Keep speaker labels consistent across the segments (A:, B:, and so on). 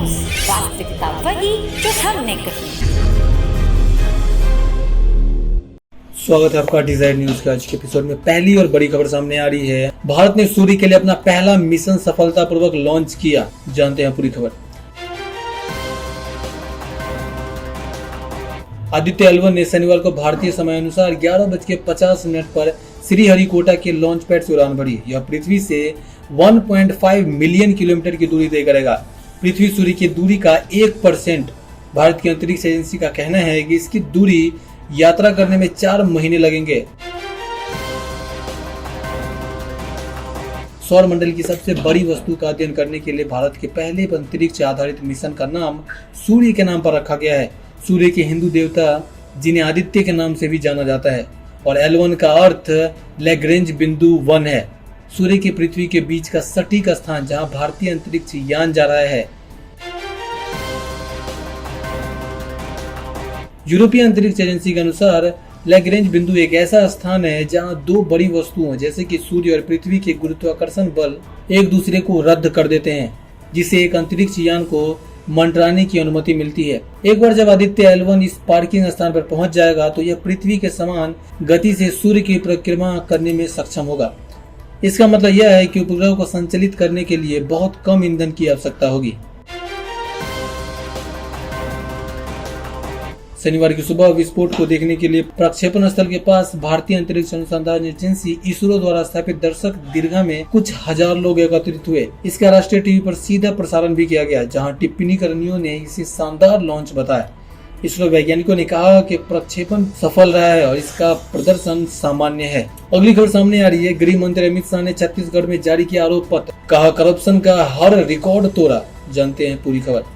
A: News, वास्तविकता वही जो हमने कही।
B: स्वागत है आपका डिजायर न्यूज के आज के एपिसोड में। पहली और बड़ी खबर सामने आ रही है। भारत ने सूर्य के लिए अपना पहला मिशन सफलतापूर्वक लॉन्च किया। जानते हैं पूरी खबर। आदित्य L1 ने शनिवार को भारतीय समय अनुसार 11:50 पर श्रीहरिकोटा के लॉन्च पैड से उड़ान भरी। यह पृथ्वी से 1.5 मिलियन किलोमीटर की दूरी तय करेगा। पृथ्वी सूर्य की दूरी का 1%। भारत की अंतरिक्ष एजेंसी का कहना है कि इसकी दूरी यात्रा करने में 4 महीने लगेंगे। सौर मंडल की सबसे बड़ी वस्तु का अध्ययन करने के लिए भारत के पहले अंतरिक्ष आधारित मिशन का नाम सूर्य के नाम पर रखा गया है। सूर्य के हिंदू देवता जिन्हें आदित्य के नाम से भी जाना जाता है और L1 का अर्थ लैग्रेंज बिंदु 1 है। सूर्य की पृथ्वी के बीच का सटीक स्थान जहां भारतीय अंतरिक्ष यान जा रहा है। यूरोपीय अंतरिक्ष एजेंसी के अनुसार लैग्रेंज बिंदु एक ऐसा स्थान है जहां दो बड़ी वस्तुओं जैसे कि सूर्य और पृथ्वी के गुरुत्वाकर्षण बल एक दूसरे को रद्द कर देते हैं, जिससे एक अंतरिक्ष यान को मंडराने की अनुमति मिलती है। एक बार जब आदित्य L1 इस पार्किंग स्थान पर पहुंच जाएगा तो यह पृथ्वी के समान गति से सूर्य की परिक्रमा करने में सक्षम होगा। इसका मतलब यह है कि उपग्रह को संचालित करने के लिए बहुत कम ईंधन की आवश्यकता होगी। शनिवार की सुबह विस्फोट को देखने के लिए प्रक्षेपण स्थल के पास भारतीय अंतरिक्ष अनुसंधान एजेंसी इसरो द्वारा स्थापित दर्शक दीर्घा में कुछ हजार लोग एकत्रित हुए। इसका राष्ट्रीय टीवी पर सीधा प्रसारण भी किया गया, जहां टिप्पणी कर्मियों ने इसे शानदार लॉन्च बताया। इसरो वैज्ञानिकों ने कहा कि प्रक्षेपण सफल रहा है और इसका प्रदर्शन सामान्य है। अगली खबर सामने आ रही है। गृह मंत्री अमित शाह ने छत्तीसगढ़ में जारी किया आरोप पत्र, कहा करप्शन का हर रिकॉर्ड तोड़ा। जानते हैं पूरी खबर।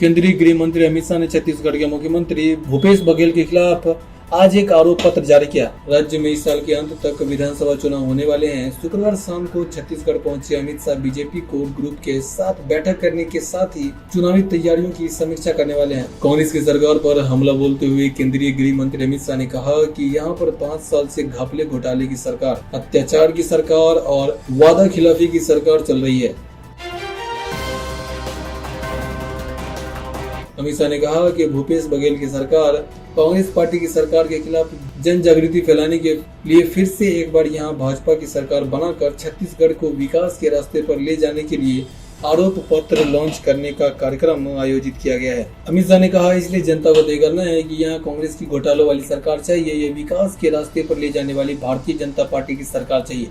B: केंद्रीय गृह मंत्री अमित शाह ने छत्तीसगढ़ के मुख्यमंत्री भूपेश बघेल के खिलाफ आज एक आरोप पत्र जारी किया। राज्य में इस साल के अंत तक विधानसभा चुनाव होने वाले हैं। शुक्रवार शाम को छत्तीसगढ़ पहुंचे Amit Shah BJP core group के साथ बैठक करने के साथ ही चुनावी तैयारियों की समीक्षा करने वाले हैं। कांग्रेस की सरकार पर हमला बोलते हुए केंद्रीय गृह मंत्री अमित शाह ने कहा कि यहाँ पर 5 साल से घपले घोटाले की सरकार, अत्याचार की सरकार और वादा खिलाफी की सरकार चल रही है। अमित शाह ने कहा कि भूपेश बघेल की सरकार कांग्रेस पार्टी की सरकार के खिलाफ जन जागृति फैलाने के लिए फिर से एक बार यहां भाजपा की सरकार बनाकर छत्तीसगढ़ को विकास के रास्ते पर ले जाने के लिए आरोप पत्र लॉन्च करने का कार्यक्रम आयोजित किया गया है। अमित शाह ने कहा, इसलिए जनता को तय करना है कि यहाँ कांग्रेस की घोटालों वाली सरकार चाहिए, ये विकास के रास्ते पर ले जाने वाली भारतीय जनता पार्टी की सरकार चाहिए।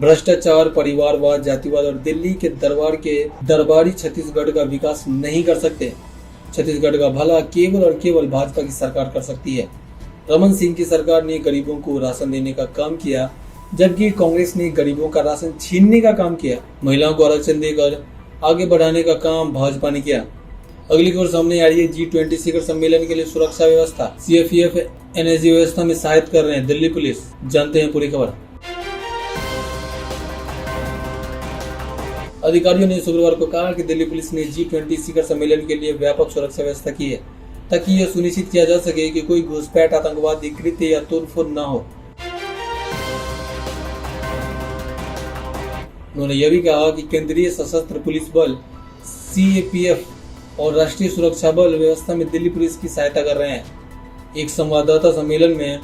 B: भ्रष्टाचार, परिवारवाद, जातिवाद और दिल्ली के दरबारी छत्तीसगढ़ का विकास नहीं कर सकते। छत्तीसगढ़ का भला केवल और केवल भाजपा की सरकार कर सकती है। रमन सिंह की सरकार ने गरीबों को राशन देने का काम किया, जबकि कांग्रेस ने गरीबों का राशन छीनने का काम किया। महिलाओं को आरक्षण देकर आगे बढ़ाने का काम भाजपा ने किया। अगली खबर सामने आ रही है। G20 शिखर सम्मेलन के लिए सुरक्षा व्यवस्था, CFF एनर्जी व्यवस्था में सहायता कर रहे हैं दिल्ली पुलिस। जानते हैं पूरी खबर। अधिकारियों ने शुक्रवार को कहा कि दिल्ली पुलिस ने G20 शिखर सम्मेलन के लिए व्यापक सुरक्षा व्यवस्था की है, ताकि यह सुनिश्चित किया जा सके कि कोई घुसपैठ, आतंकवादी कृत्य या तोड़फोड़ न हो। उन्होंने यह भी कहा कि केंद्रीय सशस्त्र पुलिस बल CAPF और राष्ट्रीय सुरक्षा बल व्यवस्था में दिल्ली पुलिस की सहायता कर रहे हैं। एक संवाददाता सम्मेलन में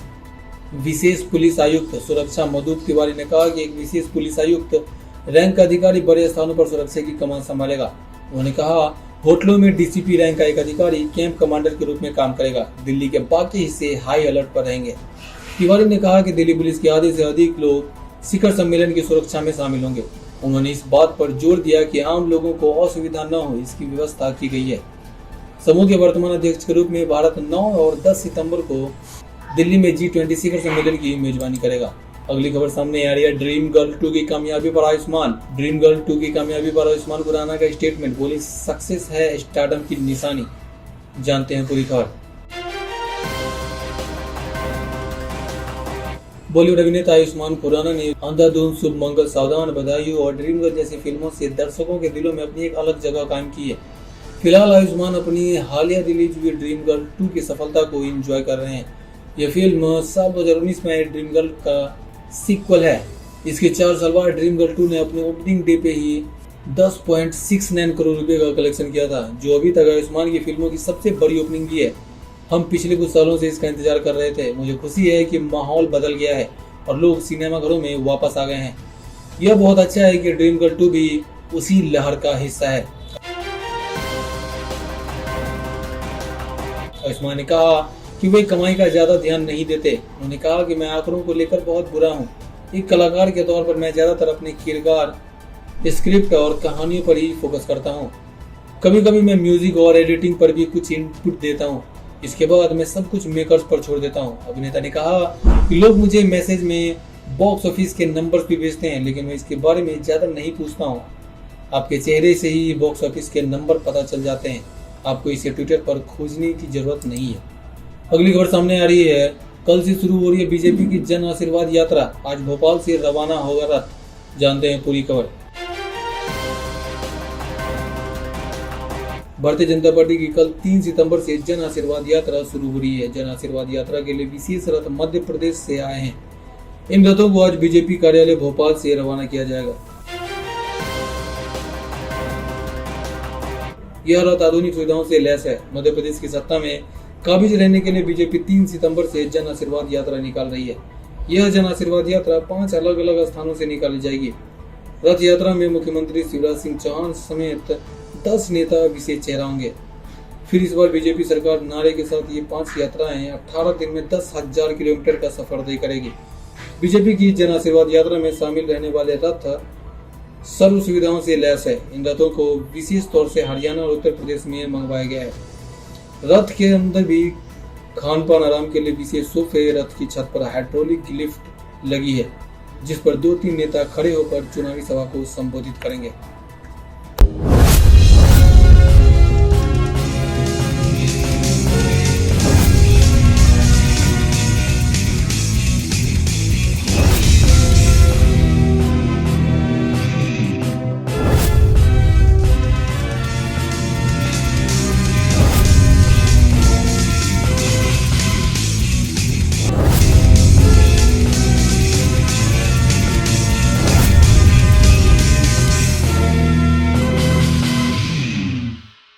B: विशेष पुलिस आयुक्त सुरक्षा मधु तिवारी ने कहा कि एक विशेष पुलिस आयुक्त रैंक अधिकारी बड़े स्थानों पर सुरक्षा की कमान संभालेगा। उन्होंने कहा, होटलों में DCP रैंक का एक अधिकारी कैंप कमांडर के रूप में काम करेगा। दिल्ली के बाकी हिस्से हाई अलर्ट पर रहेंगे। तिवारी ने कहा कि दिल्ली पुलिस के आधे से अधिक लोग शिखर सम्मेलन की सुरक्षा में शामिल होंगे। उन्होंने इस बात पर जोर दिया कि आम लोगों को असुविधा न हो, इसकी व्यवस्था की गई है। समूह के वर्तमान अध्यक्ष के रूप में भारत 9 और 10 सितंबर को दिल्ली में G20 शिखर सम्मेलन की मेजबानी करेगा। अगली खबर सामने आ रही है। ड्रीम गर्ल 2 की कामयाबी पर आयुष्मान खुराना का स्टेटमेंट, बोली सक्सेस है स्टारडम की निशानी। जानते हैं पूरी खबर। बॉलीवुड अभिनेता आयुष्मान खुराना ने अंधाधुन, शुभ मंगल, सावधान, बधाइयों और ड्रीम गर्ल जैसी फिल्मों से दर्शकों के दिलों में अपनी एक अलग जगह कायम की है। फिलहाल आयुष्मान अपनी हालिया रिलीज हुई ड्रीम गर्ल 2 की सफलता को एंजॉय कर रहे हैं। यह फिल्म साल 2019 में ड्रीम गर्ल का सीक्वल है। इसके 4 साल बाद ड्रीम गर्ल 2 ने अपने ओपनिंग डे पे ही 10.69 करोड़ रुपए का कलेक्शन किया था, जो अभी तक आयुष्मान की फिल्मों की सबसे बड़ी ओपनिंग भी है। हम पिछले कुछ सालों से इसका इंतजार कर रहे थे। मुझे खुशी है कि माहौल बदल गया है और लोग सिनेमाघरों में वापस आ गए हैं। यह बहुत अच्छा है कि ड्रीम गर्ल 2 भी उसी लहर का हिस्सा है। आयुष्मान ने कहा कि वे कमाई का ज्यादा ध्यान नहीं देते। उन्होंने कहा कि मैं आंकड़ों को लेकर बहुत बुरा हूँ। एक कलाकार के तौर पर मैं ज्यादातर अपने किरदार, स्क्रिप्ट और कहानियों पर ही फोकस करता हूँ। कभी कभी मैं म्यूजिक और एडिटिंग पर भी कुछ इनपुट देता हूँ। इसके बाद मैं सब कुछ मेकर्स पर छोड़ देता हूँ। अभिनेता ने कहा कि लोग मुझे मैसेज में बॉक्स ऑफिस के नंबर्स भी भेजते हैं, लेकिन मैं इसके बारे में ज्यादा नहीं पूछता हूँ। आपके चेहरे से ही बॉक्स ऑफिस के नंबर पता चल जाते हैं। आपको इसे ट्विटर पर खोजने की जरूरत नहीं है। अगली खबर सामने आ रही है। कल से शुरू हो रही है बीजेपी की जन आशीर्वाद यात्रा। आज भोपाल से रवाना होगा रथ। जानते हैं पूरी खबर। भारतीय जनता पार्टी की कल 3 सितंबर से जन आशीर्वाद यात्रा शुरू हो रही है। जन आशीर्वाद यात्रा के लिए विशेष रथ मध्य प्रदेश से आए हैं। इन रथों को आज बीजेपी कार्यालय भोपाल से रवाना किया जाएगा। यह रथ आधुनिक सुविधाओं से लैस है। मध्य प्रदेश की सत्ता में काबिज रहने के लिए बीजेपी 3 सितंबर से जन आशीर्वाद यात्रा निकाल रही है। यह जन आशीर्वाद यात्रा 5 अलग अलग स्थानों से निकाली जाएगी। रथ यात्रा में मुख्यमंत्री शिवराज सिंह चौहान समेत 10 नेता विशेष चेहरा होंगे। फिर इस बार बीजेपी सरकार नारे के साथ ये 5 यात्राएं 18 दिन में 10,000 किलोमीटर का सफर तय करेगी। बीजेपी की जन आशीर्वाद यात्रा में शामिल रहने वाले रथ सर्व सुविधाओं से लैस है। इन रथों को विशेष तौर से हरियाणा और उत्तर प्रदेश में मंगवाया गया है। रथ के अंदर भी खान पान आराम के लिए विशेष सोफे, रथ की छत पर हाइड्रोलिक लिफ्ट लगी है, जिस पर 2-3 नेता खड़े होकर चुनावी सभा को संबोधित करेंगे।